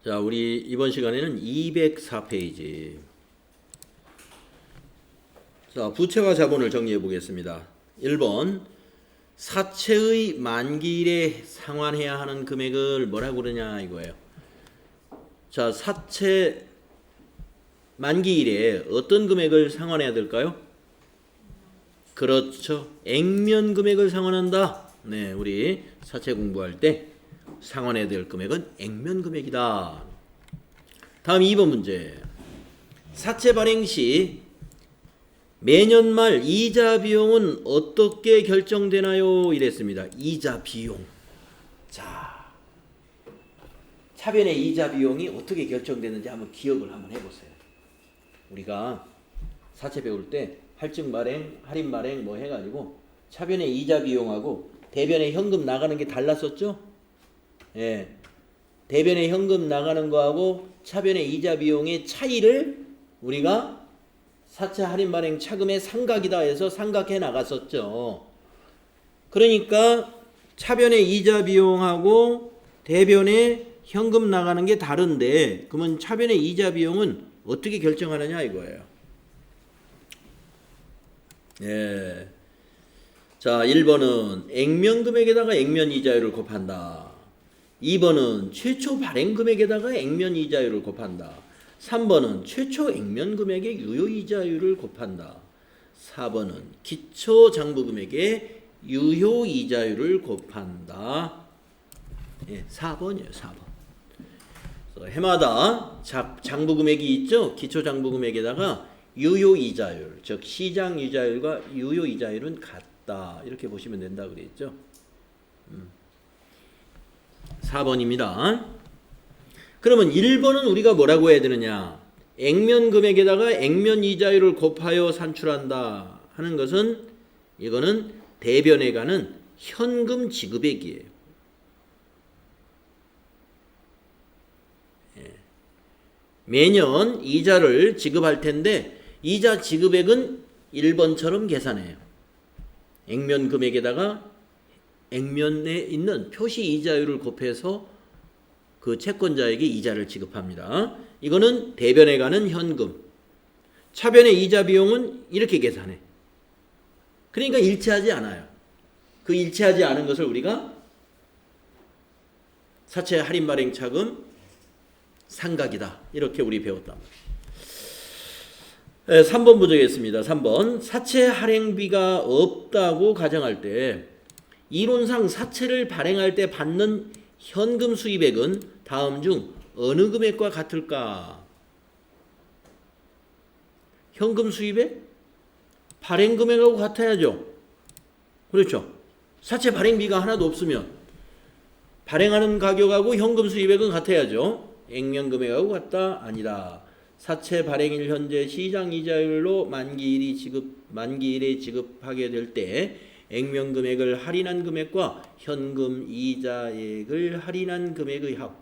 자, 우리 이번 시간에는 204페이지. 자, 부채와 자본을 정리해 보겠습니다. 1번. 사채의 만기일에 상환해야 하는 금액을 뭐라고 그러냐 이거예요. 자, 사채 만기일에 어떤 금액을 상환해야 될까요? 그렇죠. 액면 금액을 상환한다. 네, 우리 사채 공부할 때 상환해야 될 금액은 액면 금액이다. 다음 2번 문제. 사채 발행 시 매년 말 이자 비용은 어떻게 결정되나요? 이랬습니다. 이자 비용. 자, 차변의 이자 비용이 어떻게 결정되는지 한번 기억을 한번 해보세요. 우리가 사채 배울 때 할증 발행, 할인 발행 뭐 해가지고 차변의 이자 비용하고 대변의 현금 나가는 게 달랐었죠? 예. 대변의 현금 나가는 거하고 차변의 이자 비용의 차이를 우리가 사채 할인 발행 차금의 상각이다 해서 상각해 나갔었죠. 그러니까 차변의 이자 비용하고 대변의 현금 나가는 게 다른데, 그러면 차변의 이자 비용은 어떻게 결정하느냐 이거예요. 예. 자, 1번은 액면 금액에다가 액면 이자율을 곱한다. 2번은 최초 발행 금액에다가 액면 이자율을 곱한다. 3번은 최초 액면 금액의 유효 이자율을 곱한다. 4번은 기초 장부 금액의 유효 이자율을 곱한다. 예, 4번이에요. 4번. 해마다 장부 금액이 있죠. 기초 장부 금액에다가 유효 이자율, 즉 시장 이자율과 유효 이자율은 같다. 이렇게 보시면 된다 그랬죠. 4번입니다. 그러면 1번은 우리가 뭐라고 해야 되느냐? 액면 금액에다가 액면 이자율을 곱하여 산출한다 하는 것은, 이거는 대변에 가는 현금 지급액이에요. 매년 이자를 지급할 텐데 이자 지급액은 1번처럼 계산해요. 액면 금액에다가 액면에 있는 표시 이자율을 곱해서 그 채권자에게 이자를 지급합니다. 이거는 대변에 가는 현금. 차변의 이자 비용은 이렇게 계산해. 그러니까 일치하지 않아요. 그 일치하지 않은 것을 우리가 사채 할인 발행 차금 상각이다. 이렇게 우리 배웠다. 3번 보겠습니다. 3번. 사채 할인비가 없다고 가정할 때 이론상 사채를 발행할 때 받는 현금 수입액은 다음 중 어느 금액과 같을까? 현금 수입액? 발행 금액하고 같아야죠. 그렇죠. 사채 발행비가 하나도 없으면 발행하는 가격하고 현금 수입액은 같아야죠. 액면 금액하고 같다? 아니다. 사채 발행일 현재 시장 이자율로 만기일에 지급하게 될 때 액면 금액을 할인한 금액과 현금 이자액을 할인한 금액의 합.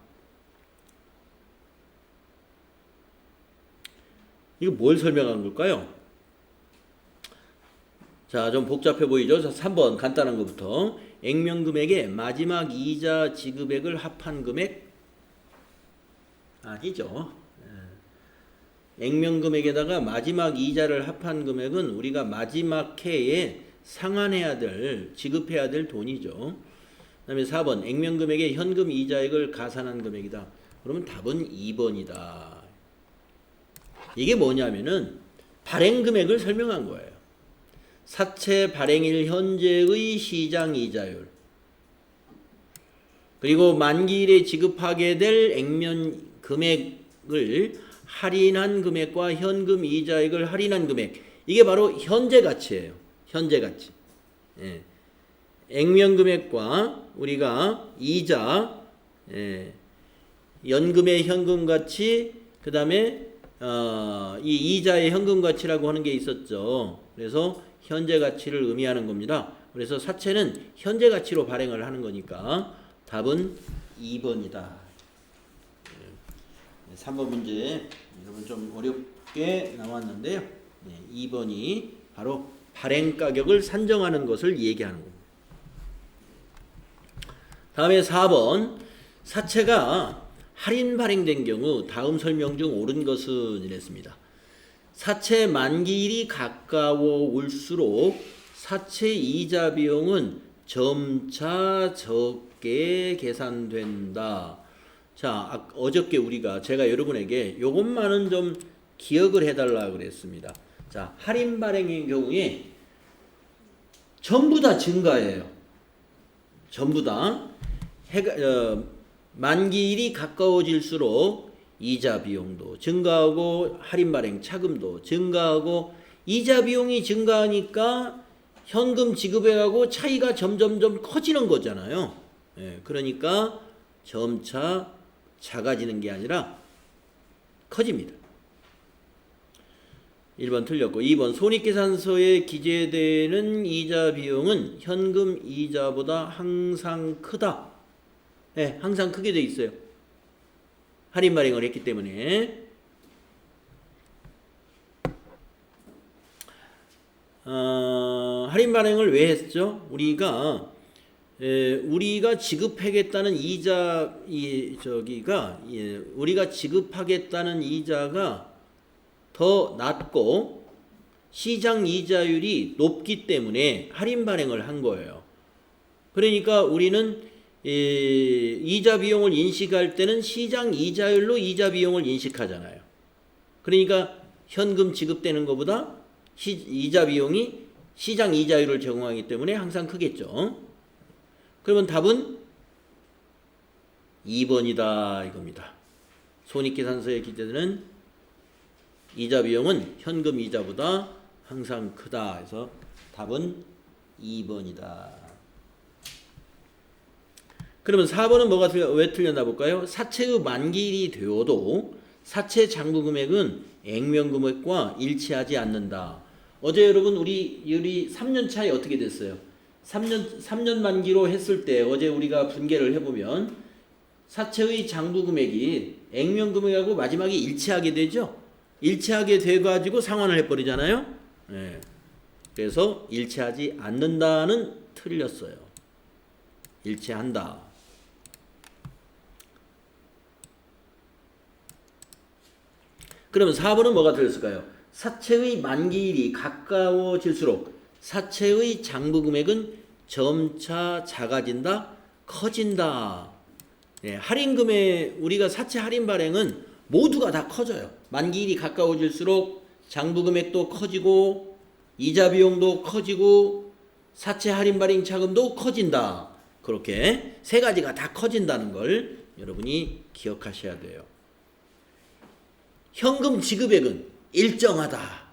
이거 뭘 설명한 걸까요? 자, 좀 복잡해 보이죠? 자, 3번 간단한 것부터. 액면 금액의 마지막 이자 지급액을 합한 금액? 아니죠. 액면 금액에다가 마지막 이자를 합한 금액은 우리가 마지막 해에 상환해야 될, 지급해야 될 돈이죠. 그 다음에 4번 액면 금액의 현금 이자액을 가산한 금액이다. 그러면 답은 2번이다. 이게 뭐냐면은 발행 금액을 설명한 거예요. 사채 발행일 현재의 시장 이자율, 그리고 만기일에 지급하게 될 액면 금액을 할인한 금액과 현금 이자액을 할인한 금액, 이게 바로 현재 가치예요. 현재 가치. 예. 액면 금액과 우리가 이자, 연금의 현금 가치, 그 다음에 이 이자의 현금 가치라고 하는 게 있었죠. 그래서 현재 가치를 의미하는 겁니다. 그래서 사채는 현재 가치로 발행을 하는 거니까 답은 2번이다. 3번 문제 여러분 좀 어렵게 나왔는데요. 2번이 바로 발행 가격을 산정하는 것을 얘기하는 겁니다. 다음에 4번. 사채가 할인 발행된 경우 다음 설명 중 옳은 것은 이랬습니다. 사채 만기일이 가까워 올수록 사채 이자 비용은 점차 적게 계산된다. 자, 어저께 제가 여러분에게 요것만은 좀 기억을 해달라 그랬습니다. 자, 할인 발행의 경우에 전부 다 증가해요. 전부 다 만기일이 가까워질수록 이자 비용도 증가하고 할인 발행 차금도 증가하고 이자 비용이 증가하니까 현금 지급액하고 차이가 점점점 커지는 거잖아요. 예, 그러니까 점차 작아지는 게 아니라 커집니다. 1번 틀렸고 2번 손익계산서에 기재되는 이자 비용은 현금 이자보다 항상 크다. 네, 항상 크게 돼 있어요. 할인 발행을 했기 때문에. 할인 발행을 왜 했죠? 우리가 지급하겠다는 우리가 지급하겠다는 이자가 더 낮고 시장 이자율이 높기 때문에 할인 발행을 한 거예요. 그러니까 우리는 이자 비용을 인식할 때는 시장 이자율로 이자 비용을 인식하잖아요. 그러니까 현금 지급되는 것보다 이자 비용이 시장 이자율을 제공하기 때문에 항상 크겠죠. 그러면 답은 2번이다 이겁니다. 손익계산서에 기재되는 이자 비용은 현금 이자보다 항상 크다 해서 답은 2번이다. 그러면 4번은 왜 틀렸나 볼까요? 사채의 만기일이 되어도 사채 장부 금액은 액면 금액과 일치하지 않는다. 어제 여러분 우리 3년 차에 어떻게 됐어요? 3년 만기로 했을 때 어제 우리가 분계를 해보면 사채의 장부 금액이 액면 금액하고 마지막에 일치하게 되죠? 일치하게 돼가지고 상환을 해버리잖아요. 네. 그래서 일치하지 않는다는 틀렸어요. 일치한다. 그러면 4번은 뭐가 틀렸을까요? 사채의 만기일이 가까워질수록 사채의 장부 금액은 점차 작아진다, 커진다. 네, 할인금액 우리가 사채 할인 발행은 모두가 다 커져요. 만기일이 가까워질수록 장부 금액도 커지고 이자 비용도 커지고 사채 할인 발행 차금도 커진다. 그렇게 세 가지가 다 커진다는 걸 여러분이 기억하셔야 돼요. 현금 지급액은 일정하다.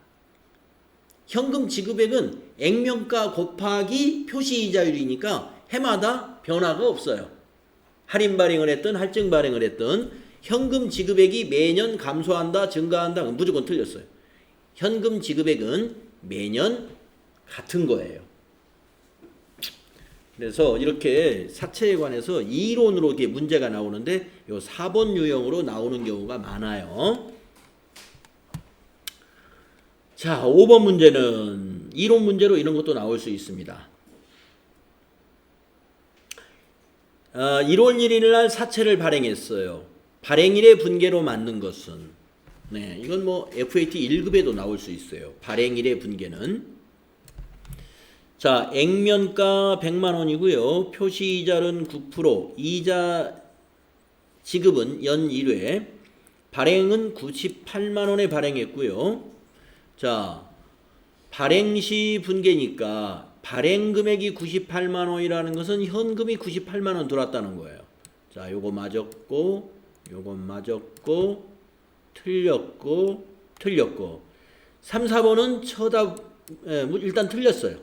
현금 지급액은 액면가 곱하기 표시이자율이니까 해마다 변화가 없어요. 할인 발행을 했든 할증 발행을 했든 현금 지급액이 매년 감소한다, 증가한다, 무조건 틀렸어요. 현금 지급액은 매년 같은 거예요. 그래서 이렇게 사채에 관해서 이론으로 이렇게 문제가 나오는데 요 4번 유형으로 나오는 경우가 많아요. 자, 5번 문제는 이론 문제로 이런 것도 나올 수 있습니다. 1월 1일 날 사채를 발행했어요. 발행일의 분계로 맞는 것은 이건 뭐 FAT 1급에도 나올 수 있어요. 발행일의 분계는 자, 액면가 100만 원이고요. 표시이자는 9%, 이자 지급은 연 1회, 발행은 98만 원에 발행했고요. 자, 발행시 분계니까 발행 금액이 98만 원이라는 것은 현금이 98만 원 들어왔다는 거예요. 자, 요거 맞았고 요건 맞았고 틀렸고 3, 4번은 일단 틀렸어요.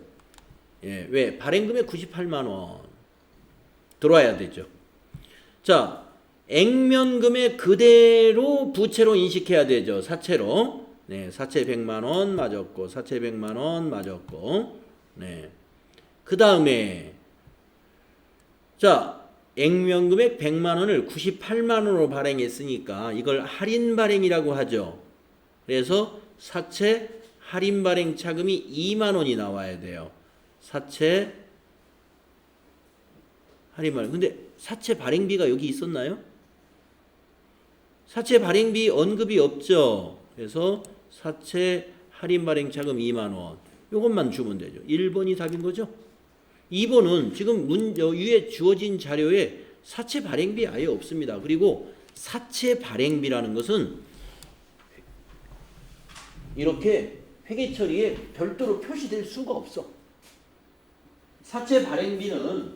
예, 왜? 발행금액 98만 원 들어와야 되죠. 자, 액면금액 그대로 부채로 인식해야 되죠. 사채로. 네, 사채 100만 원 맞았고 사채 100만 원 맞았고 네. 그 다음에 자, 액면금액 100만 원을 98만 원으로 발행했으니까 이걸 할인 발행이라고 하죠. 그래서 사채 할인 발행 차금이 2만 원이 나와야 돼요. 사채 할인 발행. 근데 사채 발행비가 여기 있었나요? 사채 발행비 언급이 없죠. 그래서 사채 할인 발행 차금 2만 원. 요것만 주면 되죠. 1번이 답인 거죠. 2번은 지금 위에 주어진 자료에 사채 발행비 아예 없습니다. 그리고 사채 발행비라는 것은 이렇게 회계 처리에 별도로 표시될 수가 없어. 사채 발행비는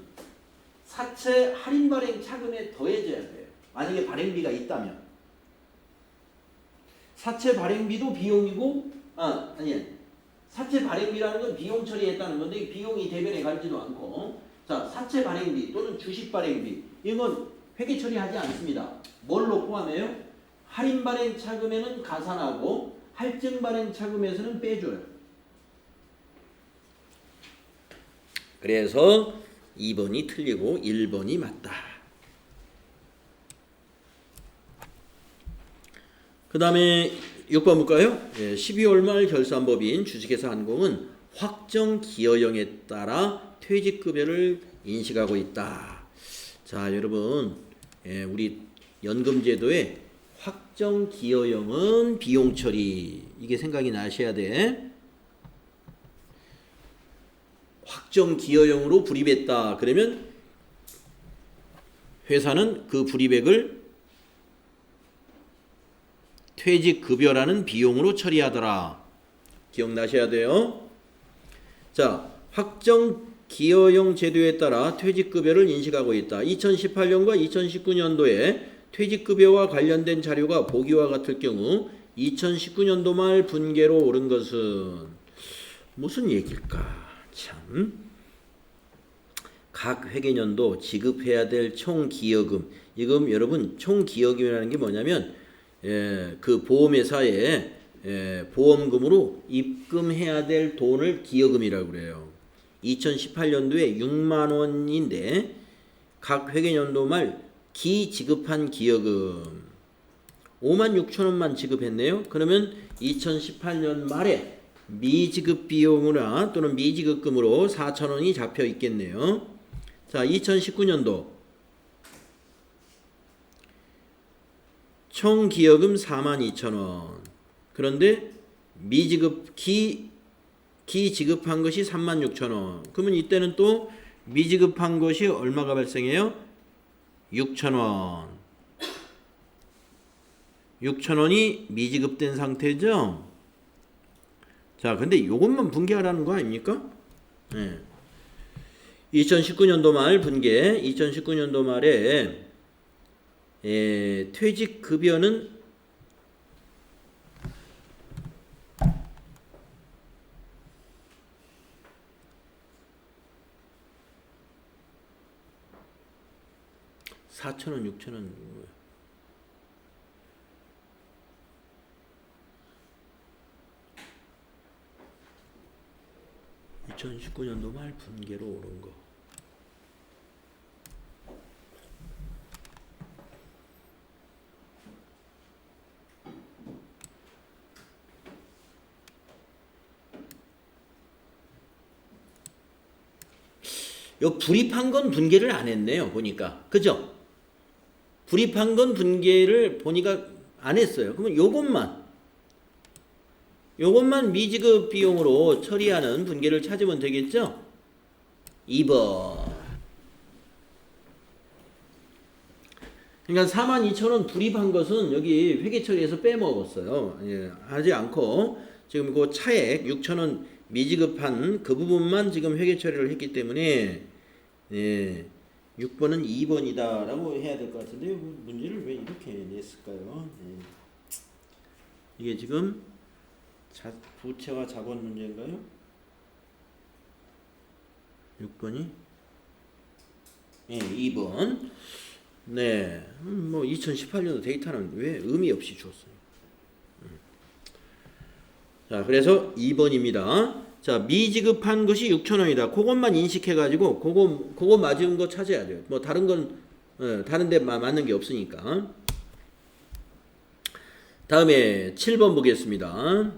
사채 할인 발행 차금에 더해져야 돼요. 만약에 발행비가 있다면. 사채 발행비도 비용이고, 사채 발행비라는 건 비용 처리했다는 건데, 이 비용이 대변에 가지도 않고, 자, 사채 발행비 또는 주식 발행비, 이건 회계 처리하지 않습니다. 뭘로 포함해요? 할인 발행 차금에는 가산하고, 할증 발행 차금에서는 빼줘요. 그래서 2번이 틀리고 1번이 맞다. 그 다음에 6번 볼까요? 12월 말 결산법인 주식회사 한공은 확정 기여형에 따라 퇴직급여를 인식하고 있다. 자, 여러분, 우리 연금제도의 확정 기여형은 비용 처리. 이게 생각이 나셔야 돼. 확정 기여형으로 불입했다. 그러면 회사는 그 불입액을 퇴직급여라는 비용으로 처리하더라. 기억나셔야 돼요. 자, 확정 기여형 제도에 따라 퇴직급여를 인식하고 있다. 2018년과 2019년도에 퇴직급여와 관련된 자료가 보기와 같을 경우 2019년도 말 분계로 오른 것은 무슨 얘기일까? 참. 각 회계년도 지급해야 될 총기여금. 이금 여러분 총기여금이라는 게 뭐냐면 그 보험회사에 보험금으로 입금해야 될 돈을 기여금이라고 그래요. 2018년도에 6만 원인데 각 회계년도 말 기지급한 기여금 5만 6천 원만 지급했네요. 그러면 2018년 말에 미지급 비용이나 또는 미지급금으로 4천 원이 잡혀 있겠네요. 자, 2019년도 총 기여금 4만 2천 원. 그런데 미지급 기지급한 것이 3만 6천 원. 그러면 이때는 또 미지급한 것이 얼마가 발생해요? 6천 원. 6천 원이 미지급된 상태죠. 자, 근데 요것만 분개하라는 거 아닙니까? 2019년도 말 분개. 2019년도 말에 퇴직급여는 (4,000원) (6,000원) 2019년도 말 분계로 오른 거. 요 불입한 건 분계를 안 했네요. 보니까. 그죠? 불입한 건 분계를 보니까 안 했어요. 그러면 요것만 미지급 비용으로 처리하는 분계를 찾으면 되겠죠? 2번. 그러니까 42,000원 불입한 것은 여기 회계 처리에서 빼먹었어요. 하지 않고 지금 그 차액 6,000원 미지급한 그 부분만 지금 회계 처리를 했기 때문에 6번은 2번이다 라고 해야 될 것 같은데 문제를 왜 이렇게 냈을까요? 이게 지금 부채와 자본 문제인가요? 6번이? 2번. 네, 뭐 2018년도 데이터는 왜 의미 없이 주었어요? 자, 그래서 2번입니다. 자, 미지급한 것이 6,000원이다. 그것만 인식해가지고 그거 맞은 거 찾아야 돼요. 뭐 다른 건 다른 데 맞는 게 없으니까. 다음에 7번 보겠습니다.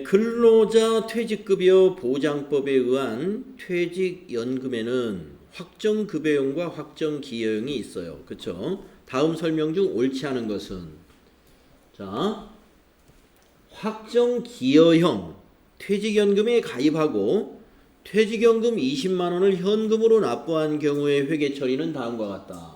근로자 퇴직급여 보장법에 의한 퇴직연금에는 확정급여형과 확정기여형이 있어요. 그쵸? 다음 설명 중 옳지 않은 것은 자, 확정기여형 퇴직연금에 가입하고 퇴직연금 20만 원을 현금으로 납부한 경우의 회계 처리는 다음과 같다.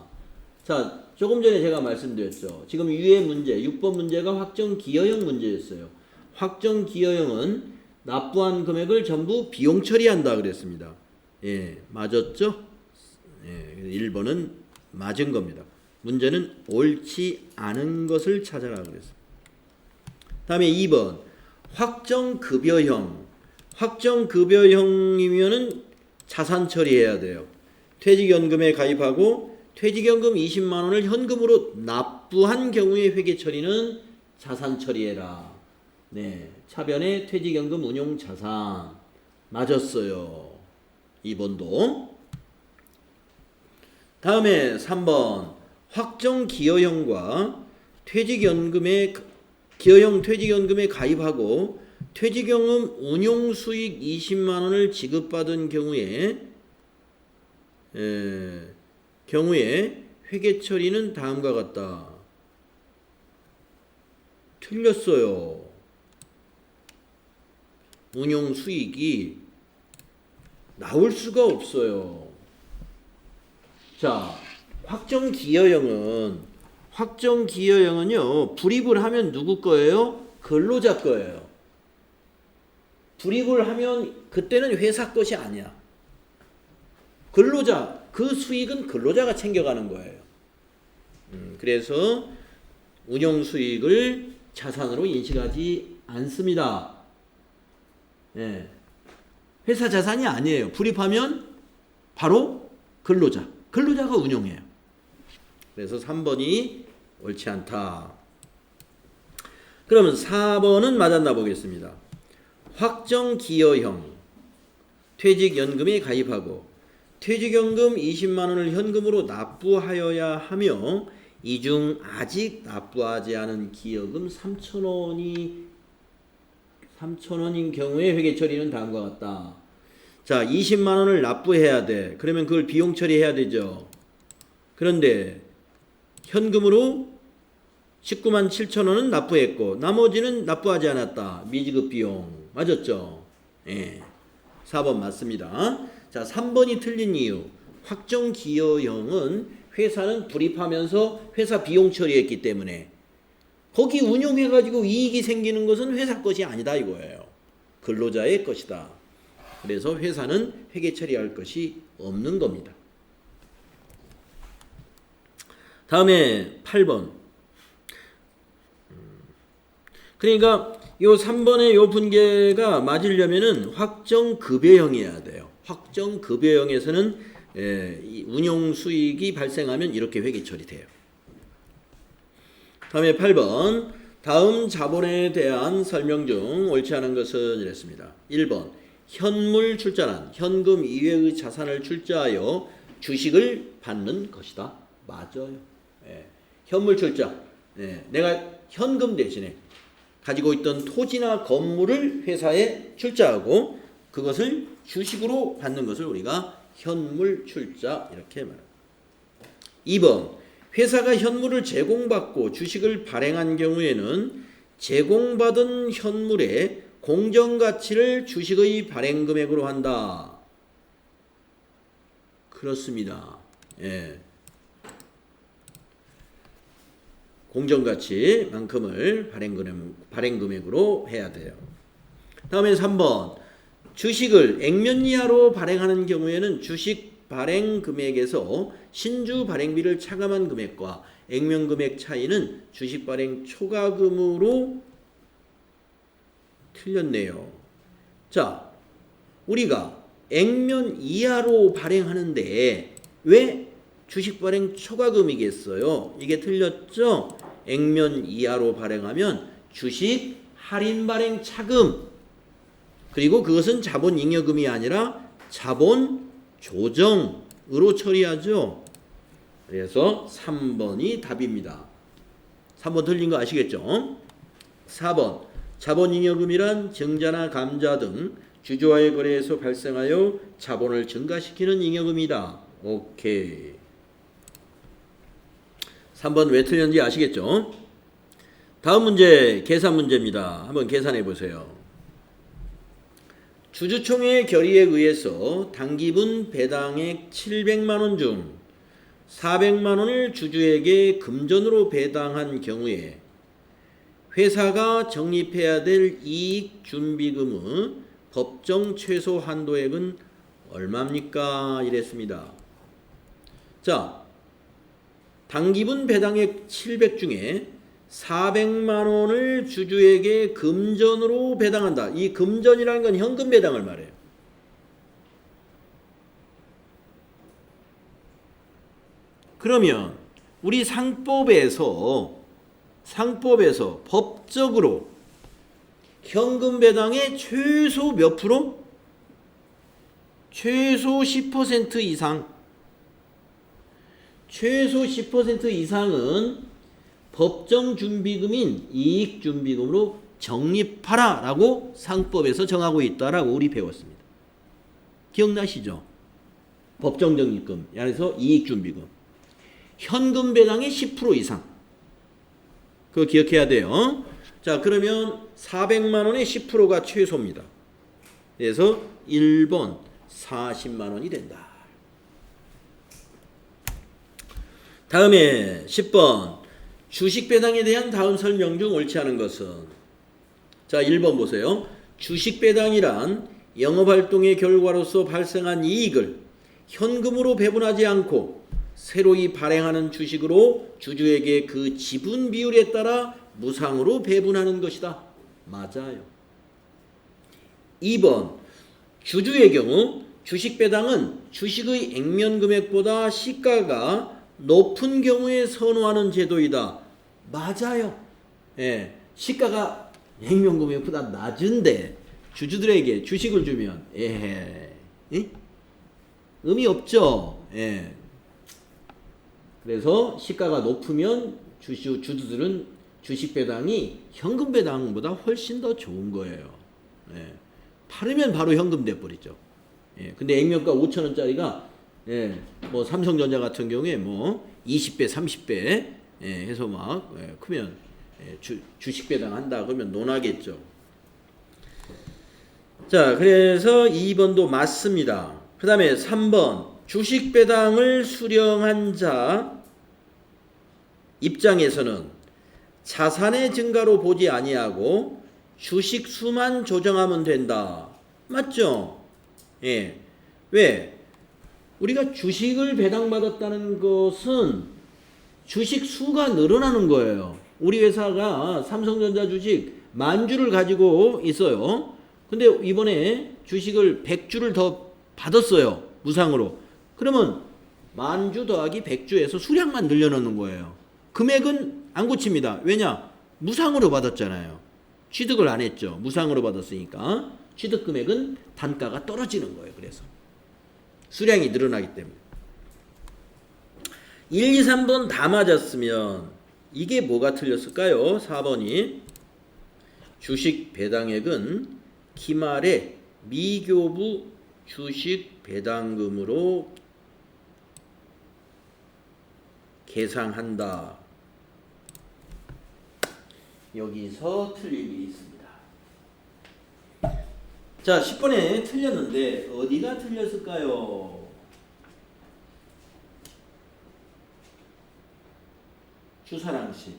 자, 조금 전에 제가 말씀드렸죠. 지금 위의 문제, 6번 문제가 확정기여형 문제였어요. 확정기여형은 납부한 금액을 전부 비용 처리한다 그랬습니다. 예, 맞았죠? 예, 1번은 맞은 겁니다. 문제는 옳지 않은 것을 찾아라 그랬어요. 다음에 2번 확정급여형. 확정급여형이면은 자산 처리해야 돼요. 퇴직연금에 가입하고 퇴직연금 20만 원을 현금으로 납부한 경우의 회계 처리는 자산 처리해라. 네, 차변에 퇴직연금 운용 자산 맞았어요. 2번도. 다음에 3번 확정기여형과 퇴직연금에 기여형 퇴직연금에 가입하고 퇴직연금 운용수익 20만 원을 지급받은 경우에 회계 처리는 다음과 같다. 틀렸어요. 운용수익이 나올 수가 없어요. 자, 확정기여형은요 불입을 하면 누구 거예요? 근로자 거예요. 불입을 하면 그때는 회사 것이 아니야. 근로자, 그 수익은 근로자가 챙겨가는 거예요. 그래서 운용수익을 자산으로 인식하지 않습니다. 예. 회사 자산이 아니에요. 불입하면 바로 근로자가 운용해요. 그래서 3번이 옳지 않다. 그러면 4번은 맞았나 보겠습니다. 확정기여형 퇴직연금에 가입하고 퇴직연금 20만 원을 현금으로 납부하여야 하며 이 중 아직 납부하지 않은 기여금 3,000원인 경우에 회계 처리는 다음과 같다. 자, 20만 원을 납부해야 돼. 그러면 그걸 비용 처리해야 되죠. 그런데 현금으로 19만 7천 원은 납부했고 나머지는 납부하지 않았다. 미지급 비용. 맞았죠? 예. 4번 맞습니다. 자, 3번이 틀린 이유. 확정기여형은 회사는 불입하면서 회사 비용 처리했기 때문에 거기 운용해가지고 이익이 생기는 것은 회사 것이 아니다 이거예요. 근로자의 것이다. 그래서 회사는 회계 처리할 것이 없는 겁니다. 다음에 8번. 그러니까 요 3번의 요 분계가 맞으려면은 확정급여형이어야 돼요. 확정급여형에서는 운용 수익이 발생하면 이렇게 회계 처리돼요. 다음에 8번. 다음 자본에 대한 설명 중 옳지 않은 것은 이랬습니다. 1번. 현물 출자란 현금 이외의 자산을 출자하여 주식을 받는 것이다. 맞아요. 현물 출자. 내가 현금 대신에 가지고 있던 토지나 건물을 회사에 출자하고 그것을 주식으로 받는 것을 우리가 현물 출자 이렇게 말합니다. 2번. 회사가 현물을 제공받고 주식을 발행한 경우에는 제공받은 현물의 공정가치를 주식의 발행 금액으로 한다. 그렇습니다. 예. 공정가치만큼을 발행 금액으로 해야 돼요. 다음에 3번. 주식을 액면 이하로 발행하는 경우에는 주식 발행 금액에서 신주 발행비를 차감한 금액과 액면 금액 차이는 주식 발행 초과금으로 틀렸네요. 자, 우리가 액면 이하로 발행하는데 왜 주식 발행 초과금이겠어요? 이게 틀렸죠? 액면 이하로 발행하면 주식 할인 발행 차금, 그리고 그것은 자본 잉여금이 아니라 자본 조정으로 처리하죠. 그래서 3번이 답입니다. 3번 틀린 거 아시겠죠? 4번. 자본잉여금이란 증자나 감자 등 주주와의 거래에서 발생하여 자본을 증가시키는 잉여금이다. 오케이. 3번 왜 틀렸는지 아시겠죠? 다음 문제 계산 문제입니다. 한번 계산해 보세요. 주주총회 결의에 의해서 당기분 배당액 700만원 중 400만원을 주주에게 금전으로 배당한 경우에 회사가 적립해야 될 이익준비금의 법정 최소 한도액은 얼마입니까? 이랬습니다. 자, 당기분 배당액 700 중에 400만원을 주주에게 금전으로 배당한다. 이 금전이라는 건 현금 배당을 말해요. 그러면 우리 상법에서 법적으로 현금 배당의 최소 몇 프로? 최소 10% 이상. 최소 10% 이상은 법정 준비금인 이익 준비금으로 적립하라 라고 상법에서 정하고 있다라고 우리 배웠습니다. 기억나시죠? 법정 적립금, 그래서 이익 준비금. 현금 배당의 10% 이상. 그거 기억해야 돼요. 자, 그러면 400만원의 10%가 최소입니다. 그래서 1번 40만원이 된다. 다음에 10번 주식 배당에 대한 다음 설명 중 옳지 않은 것은? 자, 1번 보세요. 주식 배당이란 영업활동의 결과로서 발생한 이익을 현금으로 배분하지 않고 새로이 발행하는 주식으로 주주에게 그 지분 비율에 따라 무상으로 배분하는 것이다. 맞아요. 2번 주주의 경우 주식 배당은 주식의 액면 금액보다 시가가 높은 경우에 선호하는 제도이다. 맞아요. 예, 시가가 액면 금액보다 낮은데 주주들에게 주식을 주면 의미 없죠. 예. 그래서 시가가 높으면 주주들은 주식 배당이 현금 배당보다 훨씬 더 좋은 거예요. 예. 팔으면 바로 현금 돼버리죠. 예. 근데 액면가 5,000원짜리가 뭐 삼성전자 같은 경우에 뭐 20배, 30배 해서 막 크면 주식 배당 한다 그러면 논하겠죠. 자, 그래서 2번도 맞습니다. 그 다음에 3번 주식 배당을 수령한 자 입장에서는 자산의 증가로 보지 아니하고 주식 수만 조정하면 된다. 맞죠? 예. 왜? 우리가 주식을 배당받았다는 것은 주식 수가 늘어나는 거예요. 우리 회사가 삼성전자 주식 10,000주를 가지고 있어요. 근데 이번에 주식을 100주를 더 받았어요. 무상으로. 그러면 10,000주 더하기 100주에서 수량만 늘려놓는 거예요. 금액은 안 고칩니다. 왜냐? 무상으로 받았잖아요. 취득을 안 했죠. 무상으로 받았으니까. 취득 금액은 단가가 떨어지는 거예요. 그래서. 수량이 늘어나기 때문에. 1, 2, 3번 다 맞았으면 이게 뭐가 틀렸을까요? 4번이 주식 배당액은 기말에 미교부 주식 배당금으로 계상한다. 여기서 틀린 게 있습니다. 자, 10번에 틀렸는데 어디가 틀렸을까요? 주사랑 씨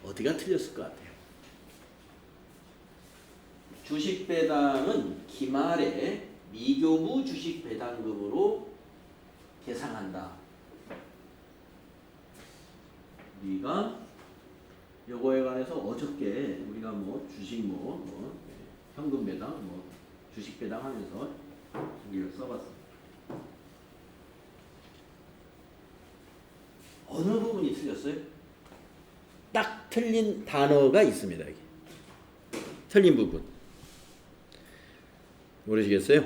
어디가 틀렸을 것 같아요? 주식 배당은 기말에 미교부 주식 배당금으로 계상한다. 우리가 요거에 관해서 어저께 우리가 뭐 주식 현금 배당 주식 배당 하면서 여기를 써봤습니다. 어느 부분이 틀렸어요? 딱 틀린 단어가 있습니다. 여기. 틀린 부분. 모르시겠어요?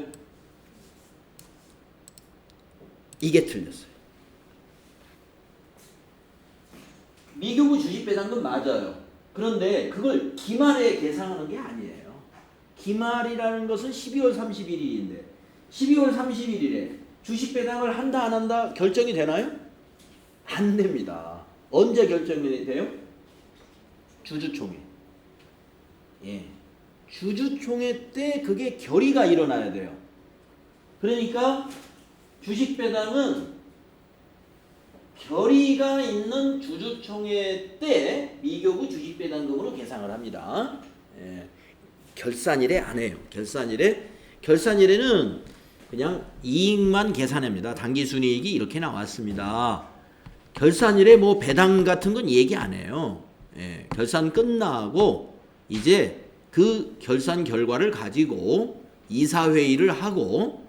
이게 틀렸어요. 미교부 주식 배당금 맞아요. 그런데 그걸 기말에 계상하는 게 아니에요. 기말이라는 것은 12월 31일인데 12월 31일에 주식 배당을 한다 안 한다 결정이 되나요? 안 됩니다. 언제 결정이 돼요? 주주총회. 예. 주주총회 때 그게 결의가 일어나야 돼요. 그러니까 주식 배당은 결의가 있는 주주총회 때 미교구 주식 배당금으로 계상을 합니다. 예. 결산일에 안 해요. 결산일에는 그냥 이익만 계산합니다. 당기순이익이 이렇게 나왔습니다. 결산일에 뭐 배당 같은 건 얘기 안 해요. 예. 결산 끝나고 이제 그 결산 결과를 가지고 이사회의를 하고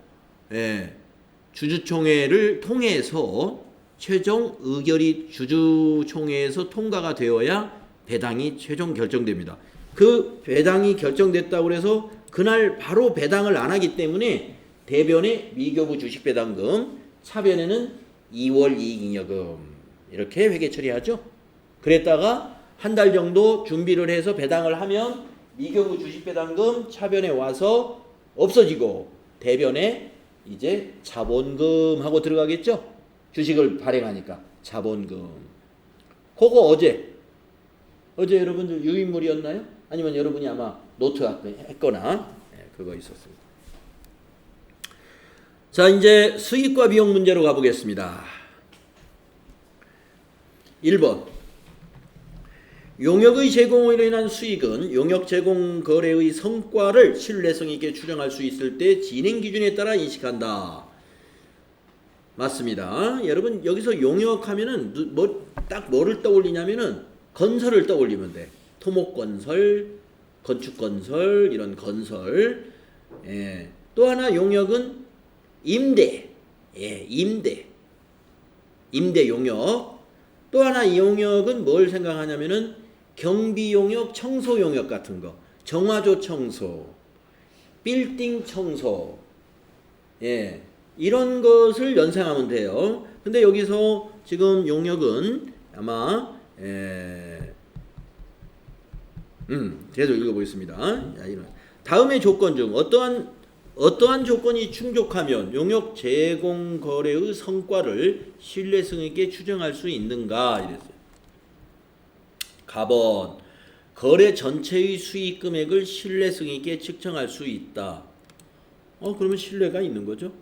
예. 주주총회를 통해서 최종 의결이 주주총회에서 통과가 되어야 배당이 최종 결정됩니다. 그 배당이 결정됐다고 해서 그날 바로 배당을 안 하기 때문에 대변에 미교부 주식배당금, 차변에는 2월 이익잉여금 이렇게 회계 처리하죠. 그랬다가 한 달 정도 준비를 해서 배당을 하면 미교부 주식배당금 차변에 와서 없어지고 대변에 이제 자본금 하고 들어가겠죠. 주식을 발행하니까 자본금. 그거 어제 여러분들 유인물이었나요? 아니면 여러분이 아마 노트 했거나 그거 있었습니다. 자, 이제 수익과 비용 문제로 가보겠습니다. 1번 용역의 제공으로 인한 수익은 용역 제공 거래의 성과를 신뢰성 있게 추정할 수 있을 때 진행 기준에 따라 인식한다. 맞습니다. 여러분 여기서 용역하면은 딱 뭐를 떠올리냐면은 건설을 떠올리면 돼. 토목건설, 건축건설 이런 건설. 예. 또 하나 용역은 임대. 예, 임대 용역. 또 하나 이 용역은 뭘 생각하냐면은 경비 용역, 청소 용역 같은 거. 정화조 청소, 빌딩 청소. 예. 이런 것을 연상하면 돼요. 근데 여기서 지금 용역은 아마 계속 읽어보겠습니다. 자, 이런. 다음의 조건 중 어떠한 조건이 충족하면 용역 제공 거래의 성과를 신뢰성 있게 추정할 수 있는가 이랬어요. 가번 거래 전체의 수익 금액을 신뢰성 있게 측정할 수 있다. 그러면 신뢰가 있는 거죠.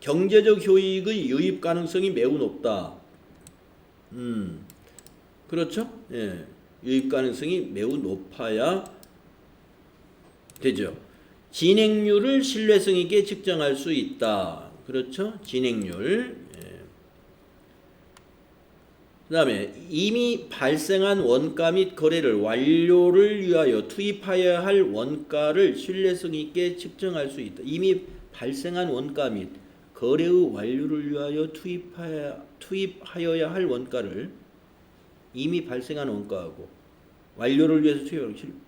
경제적 효익의 유입 가능성이 매우 높다. 그렇죠? 예. 유입 가능성이 매우 높아야 되죠. 진행률을 신뢰성 있게 측정할 수 있다. 그렇죠? 진행률. 예. 그 다음에 이미 발생한 원가 및 거래를 완료를 위하여 투입하여야 할 원가를 신뢰성 있게 측정할 수 있다. 이미 발생한 원가 및 거래의 완료를 위하여 투입하여야 할 원가를 이미 발생한 원가하고 완료를 위해서 투입하는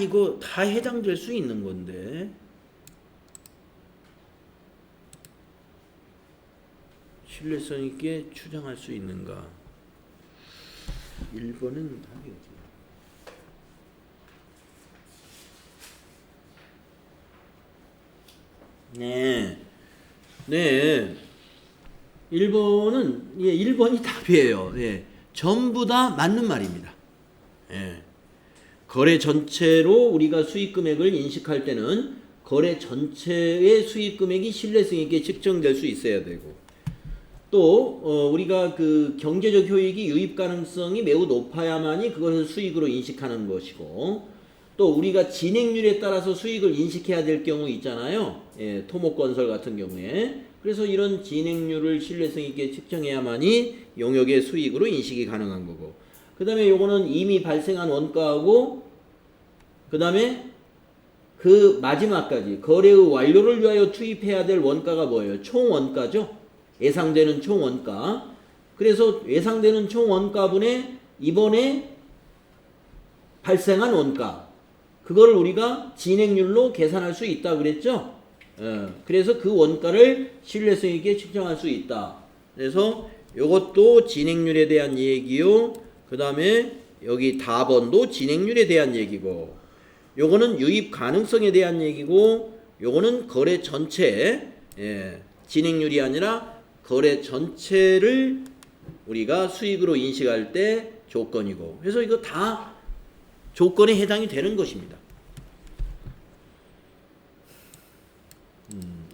이거 다 해당될 수 있는 건데 신뢰성 있게 추정할 수 있는가? 1번은 답이 어디야? 네. 1번은 1번이 답이에요. 예. 전부 다 맞는 말입니다. 예. 거래 전체로 우리가 수익 금액을 인식할 때는 거래 전체의 수익 금액이 신뢰성 있게 측정될 수 있어야 되고 또 우리가 그 경제적 효익이 유입 가능성이 매우 높아야만이 그것을 수익으로 인식하는 것이고 또 우리가 진행률에 따라서 수익을 인식해야 될 경우 있잖아요. 예, 토목건설 같은 경우에. 그래서 이런 진행률을 신뢰성 있게 측정해야만이 용역의 수익으로 인식이 가능한 거고. 그 다음에 요거는 이미 발생한 원가하고 그 다음에 그 마지막까지 거래의 완료를 위하여 투입해야 될 원가가 뭐예요? 총원가죠. 예상되는 총원가. 그래서 예상되는 총원가분의 이번에 발생한 원가. 그걸 우리가 진행률로 계산할 수 있다 그랬죠? 그래서 그 원가를 신뢰성 있게 측정할 수 있다. 그래서 이것도 진행률에 대한 얘기요. 그 다음에 여기 답번도 진행률에 대한 얘기고 요거는 유입 가능성에 대한 얘기고 요거는 거래 전체 진행률이 아니라 거래 전체를 우리가 수익으로 인식할 때 조건이고, 그래서 이거 다 조건에 해당이 되는 것입니다.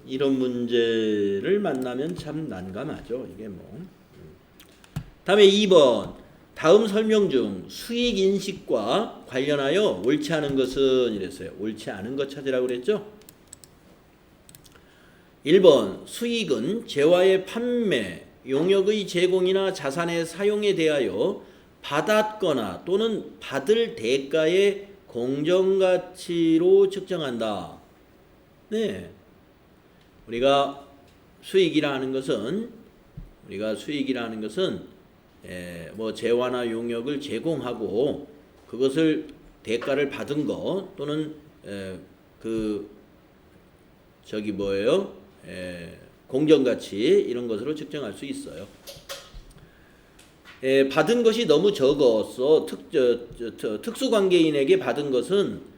이런 문제를 만나면 참 난감하죠. 이게 뭐. 다음에 2번. 다음 설명 중 수익 인식과 관련하여 옳지 않은 것은 이랬어요. 옳지 않은 것 찾으라고 그랬죠. 1번. 수익은 재화의 판매, 용역의 제공이나 자산의 사용에 대하여 받았거나 또는 받을 대가의 공정가치로 측정한다. 네. 우리가 수익이라는 것은 뭐 재화나 용역을 제공하고 그것을 대가를 받은 거 또는 공정가치 이런 것으로 측정할 수 있어요. 받은 것이 너무 적어서 특수관계인에게 받은 것은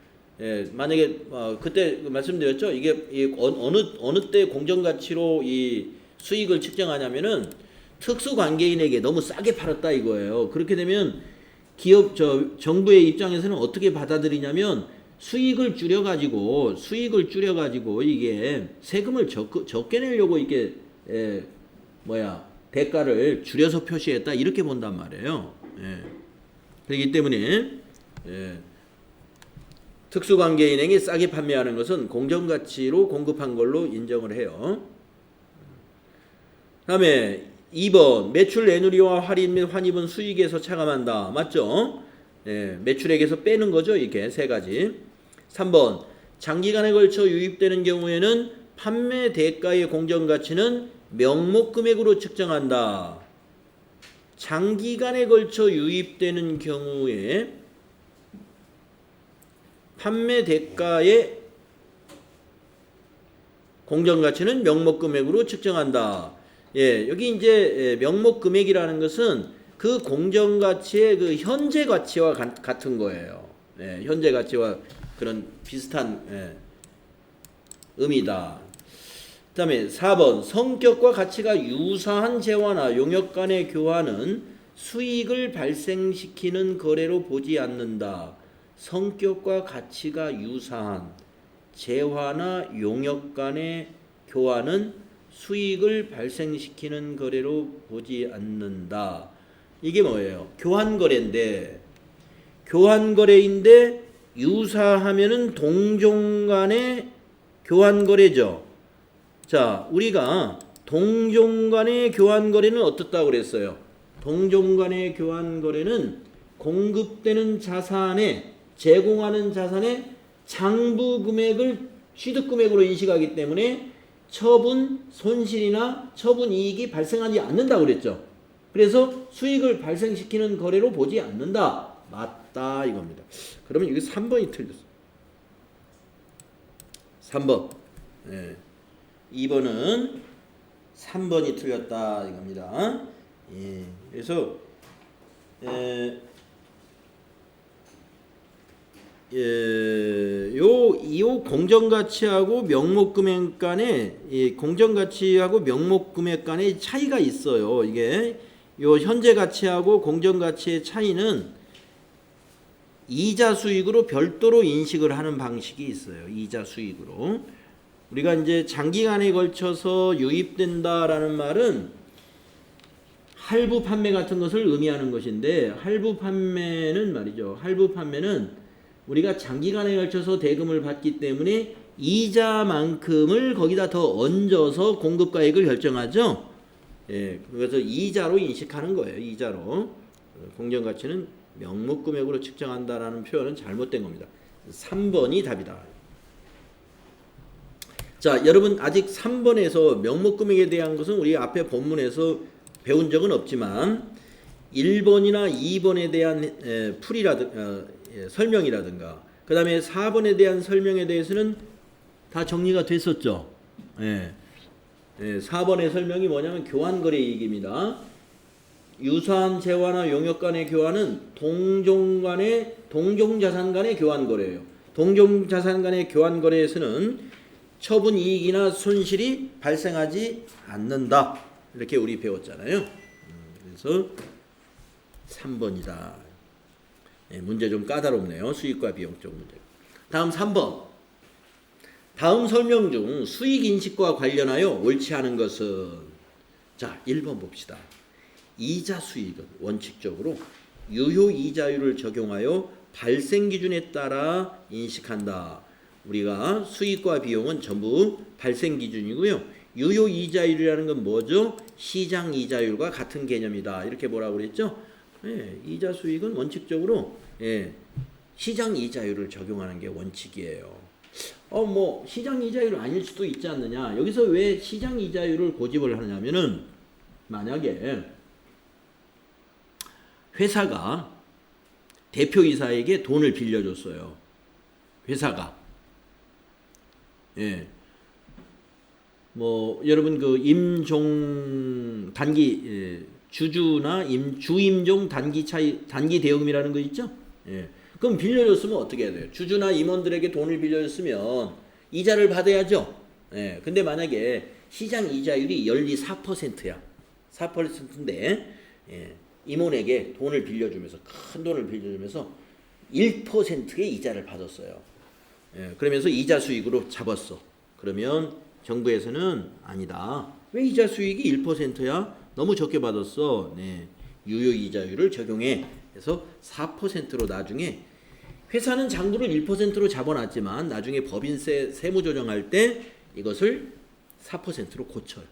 만약에 그때 말씀드렸죠. 이게 어느 때 공정가치로 이 수익을 측정하냐면은 특수관계인에게 너무 싸게 팔았다 이거예요. 그렇게 되면 정부의 입장에서는 어떻게 받아들이냐면 수익을 줄여가지고 이게 세금을 적게 내려고 이게 대가를 줄여서 표시했다 이렇게 본단 말이에요. 그렇기 때문에 특수관계인에게 싸게 판매하는 것은 공정가치로 공급한 걸로 인정을 해요. 다음에 2번 매출 내누리와 할인 및 환입은 수익에서 차감한다. 맞죠? 매출액에서 빼는 거죠. 이렇게 세 가지. 3번 장기간에 걸쳐 유입되는 경우에는 판매 대가의 공정가치는 명목금액으로 측정한다. 장기간에 걸쳐 유입되는 경우에 판매 대가의 공정가치는 명목금액으로 측정한다. 여기 이제 명목금액이라는 것은 그 공정가치의 그 현재 가치와 같은 거예요. 현재 가치와 그런 비슷한 의미다. 그 다음에 4번 성격과 가치가 유사한 재화나 용역 간의 교환은 수익을 발생시키는 거래로 보지 않는다. 성격과 가치가 유사한 재화나 용역 간의 교환은 수익을 발생시키는 거래로 보지 않는다. 이게 뭐예요? 교환거래인데 유사하면은 동종 간의 교환거래죠. 자, 우리가 동종 간의 교환거래는 어떻다고 그랬어요? 동종 간의 교환거래는 공급되는 자산에 제공하는 자산의 장부 금액을 취득 금액으로 인식하기 때문에 처분 손실이나 처분 이익이 발생하지 않는다고 그랬죠. 그래서 수익을 발생시키는 거래로 보지 않는다. 맞다 이겁니다. 그러면 여기 3번이 틀렸어. 3번. 2번은 3번이 틀렸다 이겁니다. 그래서 요 공정가치하고 명목금액 간에 공정가치하고 명목금액 간의 차이가 있어요. 이게 요 현재 가치하고 공정가치의 차이는 이자 수익으로 별도로 인식을 하는 방식이 있어요. 이자 수익으로. 우리가 이제 장기간에 걸쳐서 유입된다라는 말은 할부 판매 같은 것을 의미하는 것인데, 할부 판매는 우리가 장기간에 걸쳐서 대금을 받기 때문에 이자만큼을 거기다 더 얹어서 공급가액을 결정하죠. 그래서 이자로 인식하는 거예요. 이자로. 공정가치는 명목금액으로 측정한다라는 표현은 잘못된 겁니다. 3번이 답이다. 자, 여러분 아직 3번에서 명목금액에 대한 것은 우리 앞에 본문에서 배운 적은 없지만 1번이나 2번에 대한 설명이라든가 그 다음에 4번에 대한 설명에 대해서는 다 정리가 됐었죠. 4번의 설명이 뭐냐면 교환거래 이익입니다. 유사한 재화나 용역 간의 교환은 동종자산 간의 교환거래예요. 동종자산 간의 교환거래에서는 처분 이익이나 손실이 발생하지 않는다. 이렇게 우리 배웠잖아요. 그래서 3번이다. 네, 문제 좀 까다롭네요. 수익과 비용 쪽 문제. 다음 3번. 다음 설명 중 수익 인식과 관련하여 옳지 않은 것은, 자 1번 봅시다. 이자 수익은 원칙적으로 유효 이자율을 적용하여 발생 기준에 따라 인식한다. 우리가 수익과 비용은 전부 발생 기준이고요. 유효 이자율이라는 건 뭐죠? 시장 이자율과 같은 개념이다. 이렇게 뭐라고 그랬죠? 예, 이자 수익은 원칙적으로 시장 이자율을 적용하는 게 원칙이에요. 뭐 시장 이자율 아닐 수도 있지 않느냐. 여기서 왜 시장 이자율을 고집을 하냐면은, 만약에 회사가 대표이사에게 돈을 빌려줬어요. 회사가. 예. 뭐 여러분 그 임종 단기 주주나 주임종 단기 대여금이라는 거 있죠? 예. 그럼 빌려줬으면 어떻게 해야 돼요? 주주나 임원들에게 돈을 빌려줬으면 이자를 받아야죠. 예. 근데 만약에 시장 이자율이 연리 4%야. 4%인데 임원에게 돈을 빌려주면서, 큰 돈을 빌려주면서 1%의 이자를 받았어요. 그러면서 이자 수익으로 잡았어. 그러면 정부에서는 아니다. 왜 이자 수익이 1%야? 너무 적게 받았어. 네. 유효 이자율을 적용해. 그래서 4%로 나중에, 회사는 장부를 1%로 잡아놨지만 나중에 법인세 세무조정할 때 이것을 4%로 고쳐요.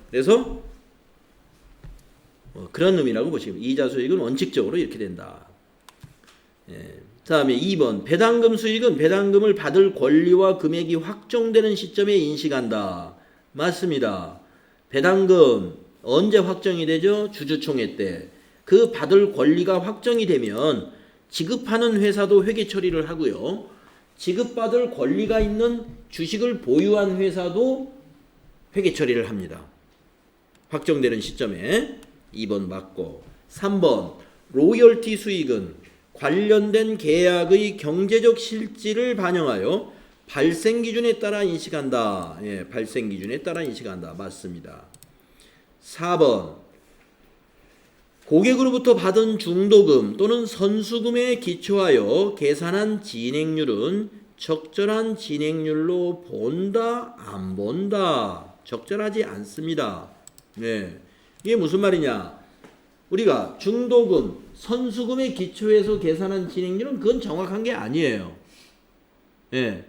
그래서 그런 의미라고 보시면, 이자 수익은 원칙적으로 이렇게 된다. 다음에 2번. 배당금 수익은 배당금을 받을 권리와 금액이 확정되는 시점에 인식한다. 맞습니다. 배당금 언제 확정이 되죠? 주주총회 때. 그 받을 권리가 확정이 되면 지급하는 회사도 회계 처리를 하고요. 지급받을 권리가 있는 주식을 보유한 회사도 회계 처리를 합니다. 확정되는 시점에. 2번 맞고. 3번. 로열티 수익은 관련된 계약의 경제적 실질을 반영하여 발생 기준에 따라 인식한다. 예, 발생 기준에 따라 인식한다. 맞습니다. 4번. 고객으로부터 받은 중도금 또는 선수금에 기초하여 계산한 진행률은 적절한 진행률로 본다, 안 본다? 적절하지 않습니다. 네. 이게 무슨 말이냐? 우리가 중도금, 선수금에 기초해서 계산한 진행률은 그건 정확한 게 아니에요. 예.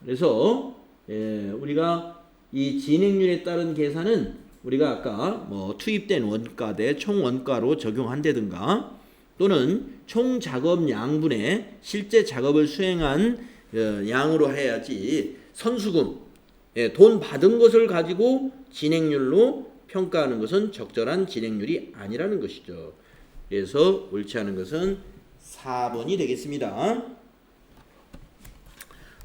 그래서 우리가 이 진행률에 따른 계산은 우리가 아까 뭐 투입된 원가 대 총원가로 적용한다든가, 또는 총 작업 양분의 실제 작업을 수행한 양으로 해야지, 선수금, 돈 받은 것을 가지고 진행률로 평가하는 것은 적절한 진행률이 아니라는 것이죠. 그래서 옳지 않은 것은 4번이 되겠습니다.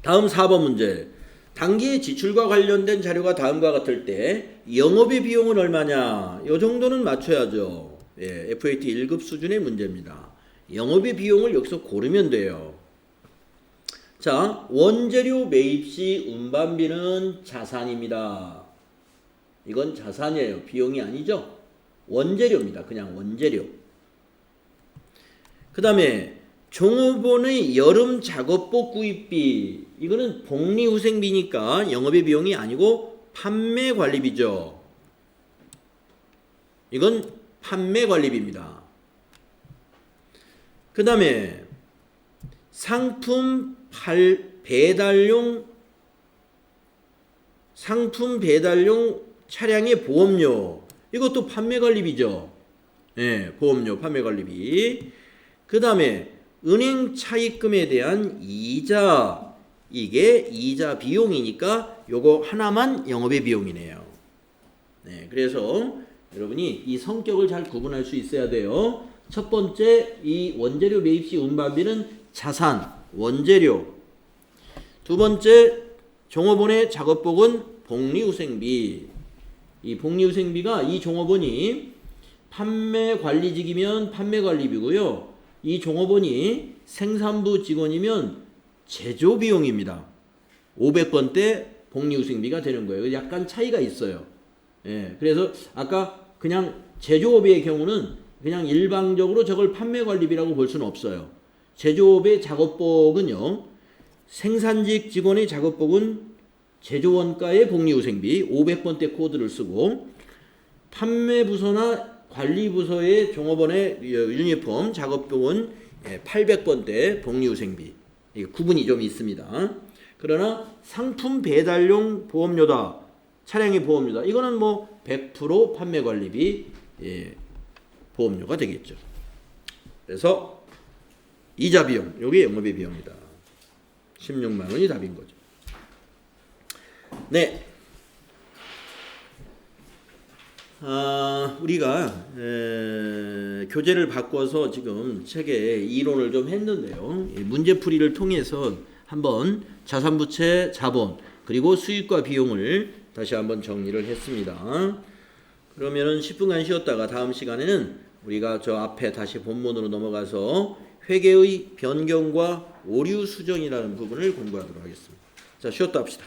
다음 4번 문제. 당기의 지출과 관련된 자료가 다음과 같을 때 영업의 비용은 얼마냐? 이 정도는 맞춰야죠. FAT 1급 수준의 문제입니다. 영업의 비용을 여기서 고르면 돼요. 자, 원재료 매입 시 운반비는 자산입니다. 이건 자산이에요. 비용이 아니죠. 원재료입니다. 그냥 원재료. 그 다음에 종업원의 여름 작업복 구입비, 이거는 복리후생비니까 영업의 비용이 아니고 판매관리비죠. 이건 판매관리비입니다. 그 다음에 상품 배달용 차량의 보험료, 이것도 판매관리비죠. 보험료, 판매관리비. 그 다음에 은행 차입금에 대한 이자, 이게 이자 비용이니까 요거 하나만 영업의 비용이네요. 그래서 여러분이 이 성격을 잘 구분할 수 있어야 돼요. 첫 번째, 이 원재료 매입 시 운반비는 자산, 원재료. 두 번째, 종업원의 작업복은 복리후생비. 이 복리후생비가, 이 종업원이 판매관리직이면 판매관리비고요. 이 종업원이 생산부 직원이면 제조비용입니다. 500번 때 복리후생비가 되는 거예요. 약간 차이가 있어요. 예, 그래서 아까 그냥 제조업의 경우는 그냥 일방적으로 저걸 판매관리비라고 볼 수는 없어요. 제조업의 작업복은요, 생산직 직원의 작업복은 제조원가의 복리후생비 500번 때 코드를 쓰고, 판매부서나 관리부서의 종업원의 유니폼 작업복은 800번 때 복리후생비. 구분이 좀 있습니다. 그러나 상품 배달용 보험료다, 차량의 보험료다, 이거는 뭐 100% 판매관리비 보험료가 되겠죠. 그래서 이자 비용, 요게 영업의 비용이다. 16만 원이 답인 거죠. 네. 우리가 교재를 바꿔서 지금 책에 이론을 좀 했는데요. 문제풀이를 통해서 한번 자산부채, 자본, 그리고 수익과 비용을 다시 한번 정리를 했습니다. 그러면은 10분간 쉬었다가 다음 시간에는 우리가 저 앞에 다시 본문으로 넘어가서 회계의 변경과 오류 수정이라는 부분을 공부하도록 하겠습니다. 자, 쉬었다 합시다.